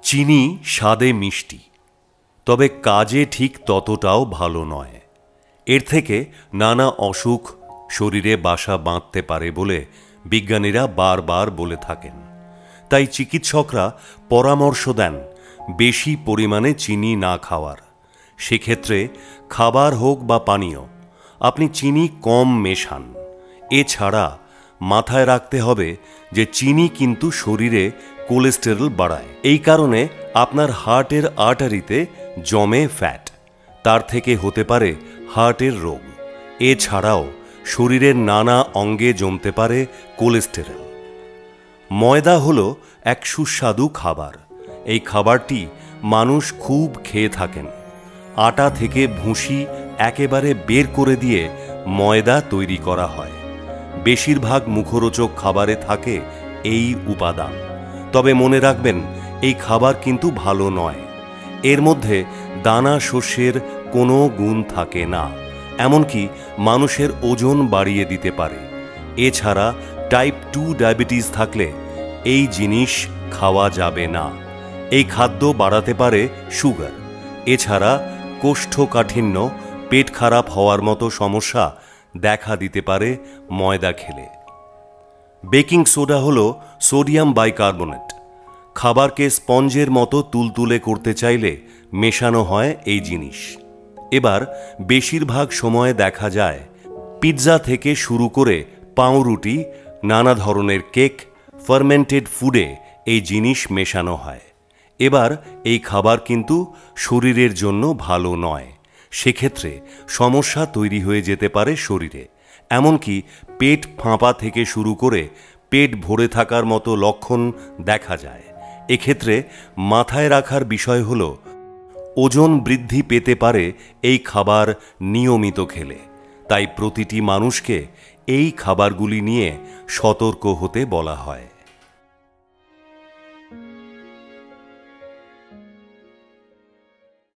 চিনি স্বাদে মিষ্টি, তবে কাজে ঠিক ততটাও ভালো নয়। এর থেকে নানা অসুখ শরীরে বাসা বাঁধতে পারে বলে বিজ্ঞানীরা বারবার বলে থাকেন। তাই চিকিৎসকরা পরামর্শ দেন বেশি পরিমাণে চিনি না খাওয়ার। সেক্ষেত্রে খাবার হোক বা পানীয় আপনি চিনি কম মেশান। এছাড়া মাথায় রাখতে হবে যে চিনি কিন্তু শরীরে কোলেস্টেরল বাড়ায়। এই কারণে আপনার হার্টের আর্টারিতে জমে ফ্যাট, তার থেকে হতে পারে হার্টের রোগ। এছাড়াও শরীরের নানা অঙ্গে জমতে পারে কোলেস্টেরল। ময়দা হলো এক সুস্বাদু খাবার। এই খাবারটি মানুষ খুব খেয়ে থাকেন। আটা থেকে ভুসি একেবারে বের করে দিয়ে ময়দা তৈরি করা হয়। বেশিরভাগ মুখরোচক খাবারে থাকে এই উপাদান। তবে মনে রাখবেন, এই খাবার কিন্তু ভালো নয়। এর মধ্যে দানা শস্যের কোনো গুণ থাকে না, এমনকি মানুষের ওজন বাড়িয়ে দিতে পারে। এছাড়া টাইপ 2 ডায়াবেটিস থাকলে এই জিনিস খাওয়া যাবে না। এই খাদ্য বাড়াতে পারে সুগার। এছাড়া কোষ্ঠকাঠিন্য, পেট খারাপ হওয়ার মতো সমস্যা দেখা দিতে পারে ময়দা খেলে। বেকিং সোডা হলো সোডিয়াম বাইকার্বনেট। খাবারকে স্পঞ্জের মতো তুলতুলে করতে চাইলে মেশানো হয় এই জিনিস। এবার বেশিরভাগ সময় দেখা যায় পিৎজা থেকে শুরু করে পাউরুটি, নানা ধরনের কেক, ফার্মেন্টেড ফুডে এই জিনিস মেশানো হয়। এবার এই খাবার কিন্তু শরীরের জন্য ভালো নয়। সেক্ষেত্রে সমস্যা তৈরি হয়ে যেতে পারে শরীরে। এমনকি পেট ফাঁপা থেকে শুরু করে পেট ভরে থাকার মতো লক্ষণ দেখা যায়। এক্ষেত্রে মাথায় রাখার বিষয় হল, ওজন বৃদ্ধি পেতে পারে এই খাবার নিয়মিত খেলে। তাই প্রতিটি মানুষকে এই খাবারগুলি নিয়ে সতর্ক হতে বলা হয়।